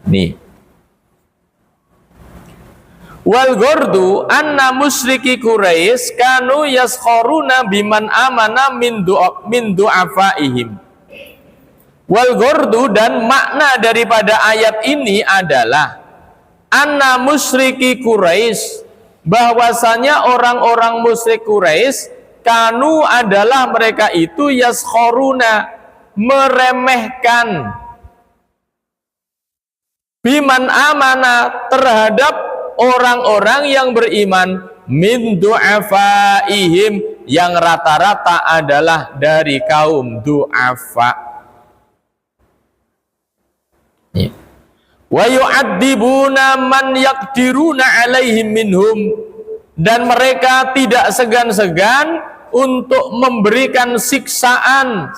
Nih. Wal ghordu anna musyriki Quraisy kanu yaskharuna biman amana min du'afaihim. Wal ghordu, dan makna daripada ayat ini adalah anna musyriki Quraisy, bahwasanya orang-orang musyrik Quraisy kanu adalah mereka itu yaskharuna, meremehkan biman amana, terhadap orang-orang yang beriman min du'afaihim, yang rata-rata adalah dari kaum du'afa. Wa yu'adzibuna man yaqdiruna alaihim minhum, dan mereka tidak segan-segan untuk memberikan siksaan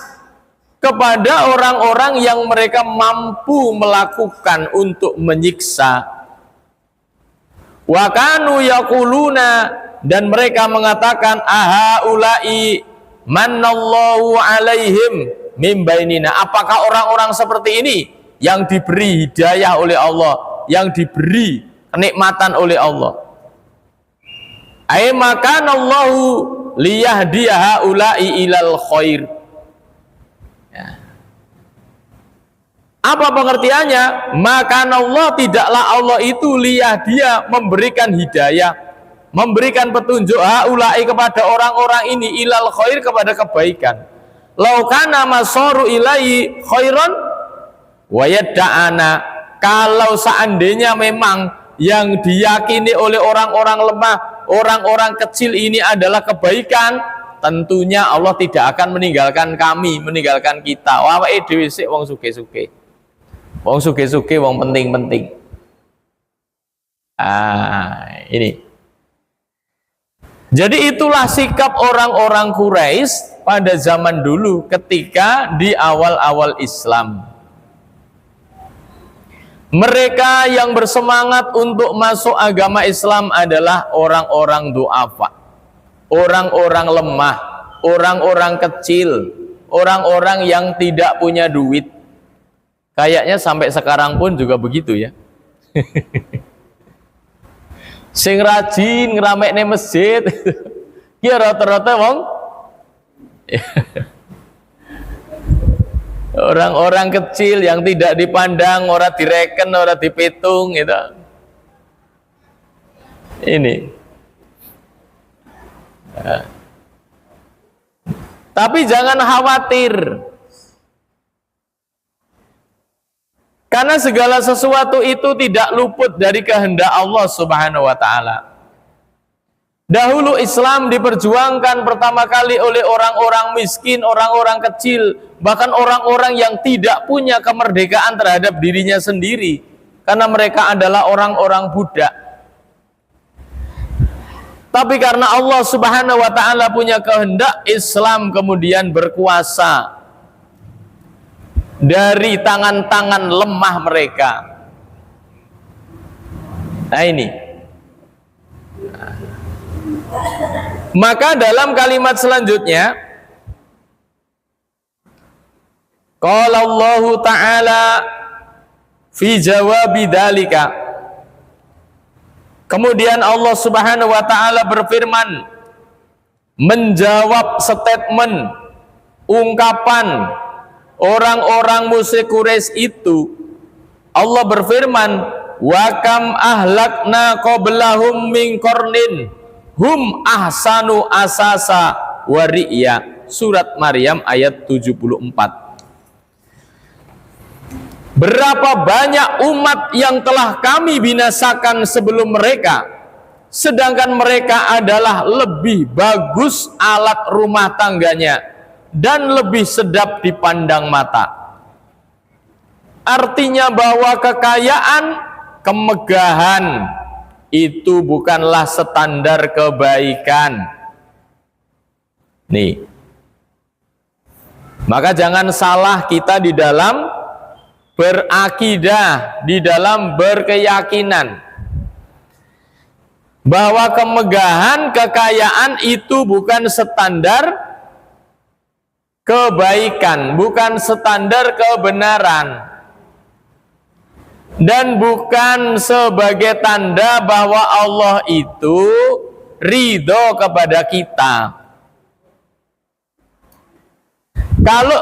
kepada orang-orang yang mereka mampu melakukan untuk menyiksa. Wa kanu yaquluna, dan mereka mengatakan ahaulai manallahu alaihim mim bainina, apakah orang-orang seperti ini yang diberi hidayah oleh Allah, yang diberi kenikmatan oleh Allah. Ai makanallahu liyahdiya haulai ilal khair. Apa pengertiannya? Maka Allah, tidaklah Allah itu liyahdiya, memberikan hidayah, memberikan petunjuk haulai kepada orang-orang ini ilal khair, kepada kebaikan. Laukana masoru ilai khairan wayadda'ana, kalau seandainya memang yang diyakini oleh orang-orang lemah, orang-orang kecil ini adalah kebaikan, tentunya Allah tidak akan meninggalkan kami, meninggalkan kita. Awake dhewe sik wong sugih-sugih, wong sugih-sugih, wong penting-penting. Ini. Jadi itulah sikap orang-orang Quraisy pada zaman dulu ketika di awal-awal Islam. Mereka yang bersemangat untuk masuk agama Islam adalah orang-orang du'afa, orang-orang lemah, orang-orang kecil, orang-orang yang tidak punya duit. Kayaknya sampai sekarang pun juga begitu ya. Sing rajin ngramekne masjid ki rata-rata wong orang-orang kecil yang tidak dipandang, ora direken, ora dipitung gitu. Ini. Tapi jangan khawatir, karena segala sesuatu itu tidak luput dari kehendak Allah Subhanahu wa ta'ala. Dahulu Islam diperjuangkan pertama kali oleh orang-orang miskin, orang-orang kecil, bahkan orang-orang yang tidak punya kemerdekaan terhadap dirinya sendiri, karena mereka adalah orang-orang budak. Tapi karena Allah Subhanahu wa ta'ala punya kehendak, Islam kemudian berkuasa dari tangan-tangan lemah mereka. Nah ini. Maka dalam kalimat selanjutnya, qala Allah ta'ala fi jawabi dzalika, kemudian Allah Subhanahu wa ta'ala berfirman menjawab statement, ungkapan orang-orang musyrik Quraisy itu. Allah berfirman, wa kam ahlakna qablahum min qarnin hum ahsanu asasa wa ri'ya. Surat Maryam ayat 74. Berapa banyak umat yang telah kami binasakan sebelum mereka, sedangkan mereka adalah lebih bagus alat rumah tangganya dan lebih sedap dipandang mata. Artinya bahwa kekayaan, kemegahan itu bukanlah standar kebaikan. Nih. Maka jangan salah kita di dalam berakidah, di dalam berkeyakinan bahwa kemegahan, kekayaan itu bukan standar kebaikan, bukan standar kebenaran. dan bukan sebagai tanda bahwa Allah itu ridho kepada kita. Kalau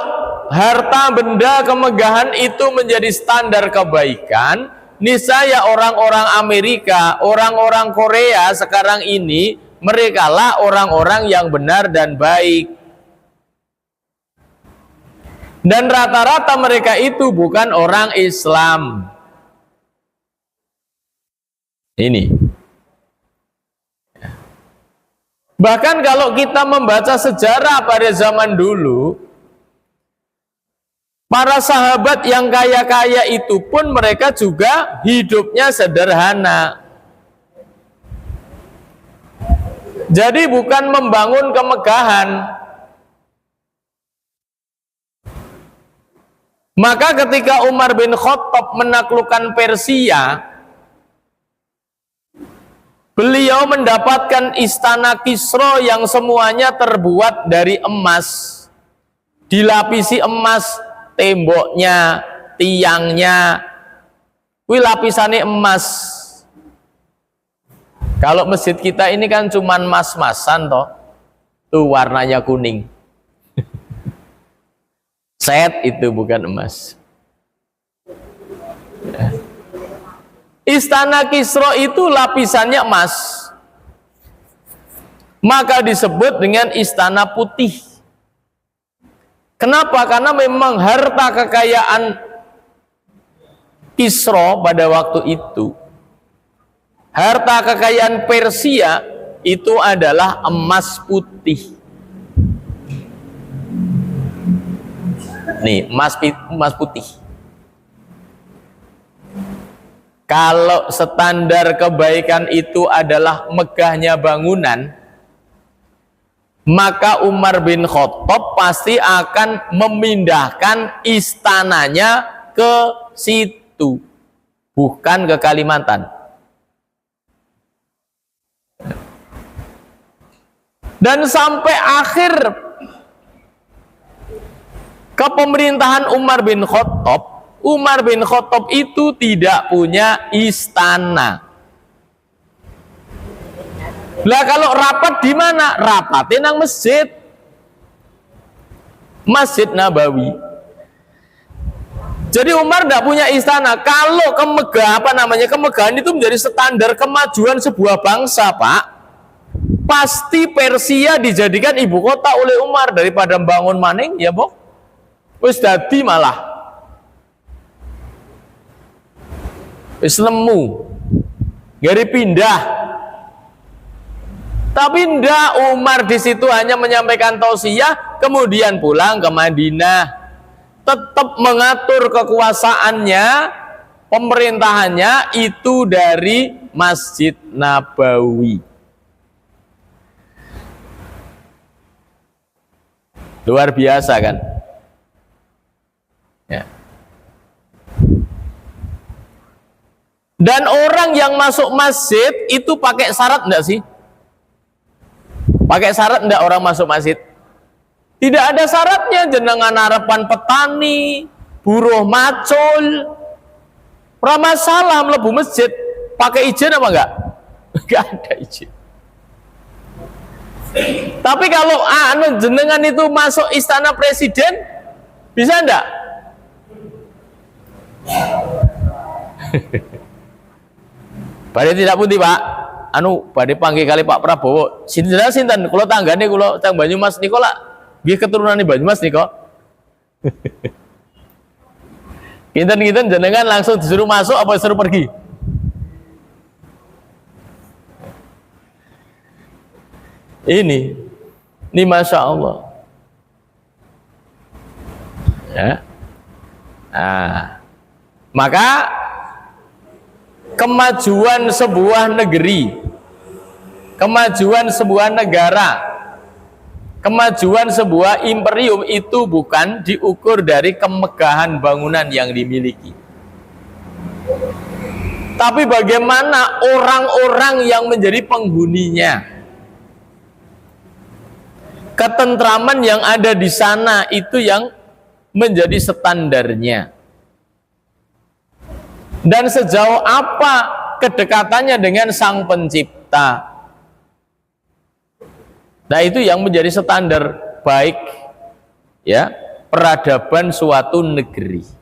harta benda kemegahan itu menjadi standar kebaikan, niscaya orang-orang Amerika, orang-orang Korea sekarang ini, merekalah orang-orang yang benar dan baik. Dan rata-rata mereka itu bukan orang Islam. Ini. Bahkan kalau kita membaca sejarah pada zaman dulu, para sahabat yang kaya-kaya itu pun mereka juga hidupnya sederhana. Jadi bukan membangun kemegahan. Maka ketika Umar bin Khattab menaklukkan Persia, beliau mendapatkan istana Kisra yang semuanya terbuat dari emas, dilapisi emas, temboknya, tiangnya, lapisannya emas. Kalau masjid kita ini kan cuman mas-masan toh, tuh warnanya kuning. Set itu bukan emas. Istana Kisra itu lapisannya emas, maka disebut dengan istana putih. Kenapa? Karena memang harta kekayaan Kisra pada waktu itu, harta kekayaan Persia itu adalah emas putih. Nih, emas putih. Kalau standar kebaikan itu adalah megahnya bangunan, maka Umar bin Khattab pasti akan memindahkan istananya ke situ, bukan ke Kalimantan. Dan sampai akhir kepemerintahan Umar bin Khattab itu tidak punya istana. Lah kalau rapat di mana? Rapatnya nang masjid. Masjid Nabawi. Jadi Umar tidak punya istana. Kalau kemegahan itu menjadi standar kemajuan sebuah bangsa, Pak. Pasti Persia dijadikan ibu kota oleh Umar daripada bangun maning, ya, Bok. Wis dadi malah wis nemu gari pindah. Tapi ndak, Umar di situ hanya menyampaikan tausiah, kemudian pulang ke Madinah, tetap mengatur kekuasaannya, pemerintahannya itu dari Masjid Nabawi. Luar biasa kan? Ya. Dan orang yang masuk masjid itu pakai syarat enggak sih? Pakai syarat enggak orang masuk masjid? Tidak ada syaratnya. Jenengan harapan petani, buruh macul, pramasalah mlebu masjid. Pakai izin apa enggak? Enggak ada izin. Tapi kalau jenengan itu masuk istana presiden, bisa enggak? Pada tidak putih, Pak. Pada panggil kali Pak Prabowo. Sinten kula tanggane kula teng Banyumas niko lak nggih keturunane Banyumas niko. Kinten-kinten jenengan langsung disuruh masuk apa disuruh pergi? Ini Masya Allah. Ya. Maka kemajuan sebuah negeri, kemajuan sebuah negara, kemajuan sebuah imperium itu bukan diukur dari kemegahan bangunan yang dimiliki, tapi bagaimana orang-orang yang menjadi penghuninya, ketentraman yang ada di sana itu yang menjadi standarnya. dan sejauh apa kedekatannya dengan Sang Pencipta. Nah, itu yang menjadi standar baik ya peradaban suatu negeri.